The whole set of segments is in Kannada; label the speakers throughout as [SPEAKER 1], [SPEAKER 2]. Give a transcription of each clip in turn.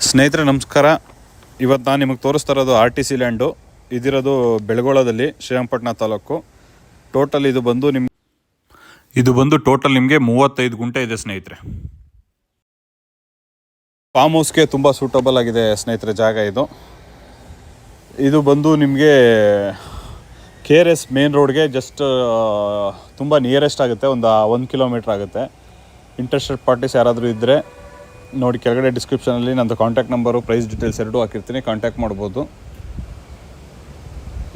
[SPEAKER 1] ಸ್ನೇಹಿತರೆ ನಮಸ್ಕಾರ. ಇವತ್ತು ನಾನು ನಿಮಗೆ ತೋರಿಸ್ತಾ ಇರೋದು RTC ಲ್ಯಾಂಡು. ಇದಿರೋದು ಬೆಳಗೊಳದಲ್ಲಿ, ಶ್ರೀರಂಗಪಟ್ಟಣ ತಾಲೂಕು. ಟೋಟಲ್ ಇದು ಬಂದು ಟೋಟಲ್ ನಿಮಗೆ 35 ಗುಂಟೆ ಇದೆ ಸ್ನೇಹಿತರೆ. ಫಾರ್ಮ್ ಹೌಸ್ಗೆ ತುಂಬ ಸೂಟಬಲ್ ಆಗಿದೆ ಸ್ನೇಹಿತರೆ ಜಾಗ ಇದು. ಇದು ಬಂದು ನಿಮಗೆ KRS ಮೇನ್ ರೋಡ್ಗೆ ಜಸ್ಟ್ ತುಂಬ ನಿಯರೆಸ್ಟ್ ಆಗುತ್ತೆ, ಒಂದು 1 ಕಿಲೋಮೀಟ್ರ್ ಆಗುತ್ತೆ. ಇಂಟ್ರೆಸ್ಟೆಡ್ ಪಾರ್ಟೀಸ್ ಯಾರಾದರೂ ಇದ್ದರೆ ನೋಡಿ, ಕೆಳಗಡೆ ಡಿಸ್ಕ್ರಿಪ್ಷನಲ್ಲಿ ನಂದು ಕಾಂಟ್ಯಾಕ್ಟ್ ನಂಬರು, ಪ್ರೈಸ್ ಡೀಟೇಲ್ಸ್ ಎರಡೂ ಹಾಕಿರ್ತೀನಿ, ಕಾಂಟ್ಯಾಕ್ಟ್ ಮಾಡ್ಬೋದು.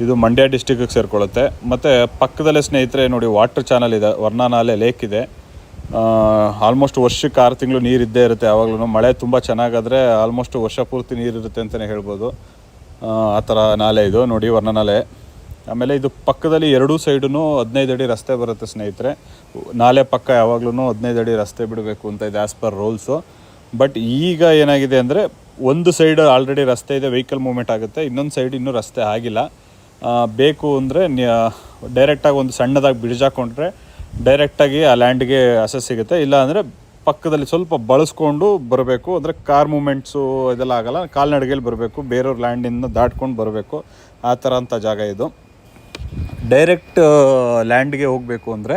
[SPEAKER 1] ಇದು ಮಂಡ್ಯ ಡಿಸ್ಟಿಕ್ಕಿಗೆ ಸೇರಿಕೊಳ್ಳುತ್ತೆ. ಮತ್ತು ಪಕ್ಕದಲ್ಲೇ ಸ್ನೇಹಿತರೆ ನೋಡಿ, ವಾಟರ್ ಚಾನಲ್ ಇದೆ, ವರ್ಣನಾಲೆ ಲೇಕ್ ಇದೆ. ಆಲ್ಮೋಸ್ಟ್ ವರ್ಷಕ್ಕೆ 6 ತಿಂಗಳು ನೀರು ಇದ್ದೇ ಇರುತ್ತೆ. ಯಾವಾಗಲೂ ಮಳೆ ತುಂಬ ಚೆನ್ನಾಗಾದರೆ ಆಲ್ಮೋಸ್ಟ್ ವರ್ಷ ಪೂರ್ತಿ ನೀರಿರುತ್ತೆ ಅಂತಲೇ ಹೇಳ್ಬೋದು. ಆ ಥರ ನಾಲೆ ಇದು ನೋಡಿ, ವರ್ಣನಾಲೆ. ಆಮೇಲೆ ಇದು ಪಕ್ಕದಲ್ಲಿ ಎರಡೂ ಸೈಡೂ 15 ಅಡಿ ರಸ್ತೆ ಬರುತ್ತೆ ಸ್ನೇಹಿತರೆ. ನಾಲೆ ಪಕ್ಕ ಯಾವಾಗಲೂ 15 ಅಡಿ ರಸ್ತೆ ಬಿಡಬೇಕು ಅಂತ ಇದೆ ಆ್ಯಸ್ ಪರ್ ರೂಲ್ಸು. ಬಟ್ ಈಗ ಏನಾಗಿದೆ ಅಂದರೆ, ಒಂದು ಸೈಡ್ ಆಲ್ರೆಡಿ ರಸ್ತೆ ಇದೆ, ವೆಹಿಕಲ್ ಮೂವ್ಮೆಂಟ್ ಆಗುತ್ತೆ. ಇನ್ನೊಂದು ಸೈಡ್ ಇನ್ನೂ ರಸ್ತೆ ಆಗಿಲ್ಲ. ಬೇಕು ಅಂದರೆ ಡೈರೆಕ್ಟಾಗಿ ಒಂದು ಸಣ್ಣದಾಗಿ ಬ್ರಿಡ್ಜ್ ಹಾಕ್ಕೊಂಡ್ರೆ ಡೈರೆಕ್ಟಾಗಿ ಆ ಲ್ಯಾಂಡ್ಗೆ ಅಸೆಸ್ ಸಿಗುತ್ತೆ. ಇಲ್ಲ ಅಂದರೆ ಪಕ್ಕದಲ್ಲಿ ಸ್ವಲ್ಪ ಬಳಸ್ಕೊಂಡು ಬರಬೇಕು. ಅಂದರೆ ಕಾರ್ ಮೂಮೆಂಟ್ಸು ಇದೆಲ್ಲ ಆಗೋಲ್ಲ, ಕಾಲ್ನಡಿಗೆಯಲ್ಲಿ ಬರಬೇಕು, ಬೇರೆಯವ್ರ ಲ್ಯಾಂಡಿಂದ ದಾಟ್ಕೊಂಡು ಬರಬೇಕು. ಆ ಥರ ಅಂಥ ಜಾಗ ಇದು. ಡೈರೆಕ್ಟ್ ಲ್ಯಾಂಡ್ಗೆ ಹೋಗಬೇಕು ಅಂದರೆ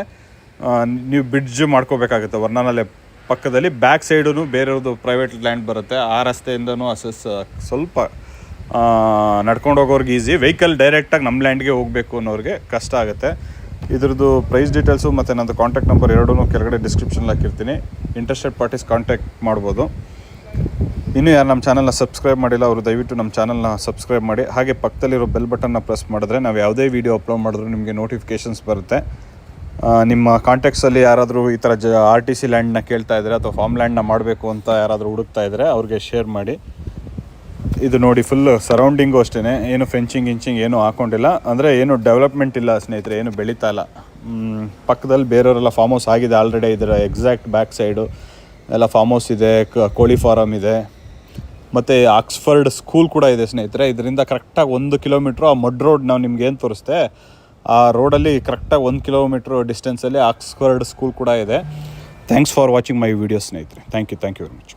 [SPEAKER 1] ನೀವು ಬ್ರಿಡ್ಜ್ ಮಾಡ್ಕೋಬೇಕಾಗುತ್ತೆ. ವರ್ಣನಾಲೆ ಪಕ್ಕದಲ್ಲಿ ಬ್ಯಾಕ್ ಸೈಡೂ ಬೇರೆಯವ್ರದ್ದು ಪ್ರೈವೇಟ್ ಲ್ಯಾಂಡ್ ಬರುತ್ತೆ. ಆ ರಸ್ತೆಯಿಂದನೂ ಅಸೆಸ್ ಸ್ವಲ್ಪ ನಡ್ಕೊಂಡು ಹೋಗೋರ್ಗೆ ಈಸಿ. ವೆಹಿಕಲ್ ಡೈರೆಕ್ಟಾಗಿ ನಮ್ಮ ಲ್ಯಾಂಡ್ಗೆ ಹೋಗಬೇಕು ಅನ್ನೋರಿಗೆ ಕಷ್ಟ ಆಗುತ್ತೆ. ಇದ್ರದ್ದು ಪ್ರೈಸ್ ಡೀಟೇಲ್ಸು ಮತ್ತು ನಂದು ಕಾಂಟ್ಯಾಕ್ಟ್ ನಂಬರ್ ಎರಡೂ ಕೆಳಗಡೆ ಡಿಸ್ಕ್ರಿಪ್ಷನಲ್ಲಿ ಹಾಕಿರ್ತೀನಿ. ಇಂಟ್ರೆಸ್ಟೆಡ್ ಪಾರ್ಟೀಸ್ ಕಾಂಟ್ಯಾಕ್ಟ್ ಮಾಡ್ಬೋದು. ಇನ್ನೂ ಯಾರು ನಮ್ಮ ಚಾನಲ್ನ ಸಬ್ಸ್ಕ್ರೈಬ್ ಮಾಡಿಲ್ಲ ಅವರು ದಯವಿಟ್ಟು ನಮ್ಮ ಚಾನಲ್ನ ಸಬ್ಸ್ಕ್ರೈಬ್ ಮಾಡಿ. ಹಾಗೆ ಪಕ್ಕದಲ್ಲಿರೋ ಬೆಲ್ ಬಟನ್ನ ಪ್ರೆಸ್ ಮಾಡಿದ್ರೆ ನಾವು ಯಾವುದೇ ವೀಡಿಯೋ ಅಪ್ಲೋಡ್ ಮಾಡಿದ್ರು ನಿಮಗೆ ನೋಟಿಫಿಕೇಷನ್ಸ್ ಬರುತ್ತೆ. ನಿಮ್ಮ ಕಾಂಟ್ಯಾಕ್ಟ್ಸಲ್ಲಿ ಯಾರಾದರೂ ಈ ಥರ RTC ಲ್ಯಾಂಡ್ನ ಕೇಳ್ತಾ ಇದ್ದಾರೆ ಅಥವಾ ಫಾರ್ಮ್ ಲ್ಯಾಂಡ್ನ ಮಾಡಬೇಕು ಅಂತ ಯಾರಾದರೂ ಹುಡುಕ್ತಾ ಇದ್ದರೆ ಅವ್ರಿಗೆ ಶೇರ್ ಮಾಡಿ. ಇದು ನೋಡಿ, ಫುಲ್ ಸರೌಂಡಿಂಗು ಅಷ್ಟೇ, ಏನು ಫೆನ್ಚಿಂಗ್ ಏನೂ ಹಾಕ್ಕೊಂಡಿಲ್ಲ. ಅಂದರೆ ಏನು ಡೆವಲಪ್ಮೆಂಟ್ ಇಲ್ಲ ಸ್ನೇಹಿತರೆ, ಏನು ಬೆಳೀತಾ ಇಲ್ಲ. ಪಕ್ಕದಲ್ಲಿ ಬೇರೆಯವರೆಲ್ಲ ಫಾರ್ಮ್ ಹೌಸ್ ಆಗಿದೆ ಆಲ್ರೆಡಿ. ಇದರ ಎಕ್ಸಾಕ್ಟ್ ಬ್ಯಾಕ್ ಸೈಡು ಎಲ್ಲ ಫಾರ್ಮ್ ಹೌಸ್ ಇದೆ, ಕೋಳಿ ಫಾರಮ್ ಇದೆ, ಮತ್ತು ಆಕ್ಸ್ಫರ್ಡ್ ಸ್ಕೂಲ್ ಕೂಡ ಇದೆ ಸ್ನೇಹಿತರೆ. ಇದರಿಂದ ಕರೆಕ್ಟಾಗಿ 1 ಕಿಲೋಮೀಟ್ರು ಆ ಮಡ್ ರೋಡ್ ನಾವು ನಿಮ್ಗೆ ಏನು ತೋರಿಸ್ತೆ ಆ ರೋಡಲ್ಲಿ ಕರೆಕ್ಟಾಗಿ 1 ಕಿಲೋಮೀಟ್ರ್ ಡಿಸ್ಟೆನ್ಸಲ್ಲಿ ಆಕ್ಸ್ಫರ್ಡ್ ಸ್ಕೂಲ್ ಕೂಡ ಇದೆ. Thanks for watching my videos ಸ್ನೇಹಿತರೆ. Thank you very much.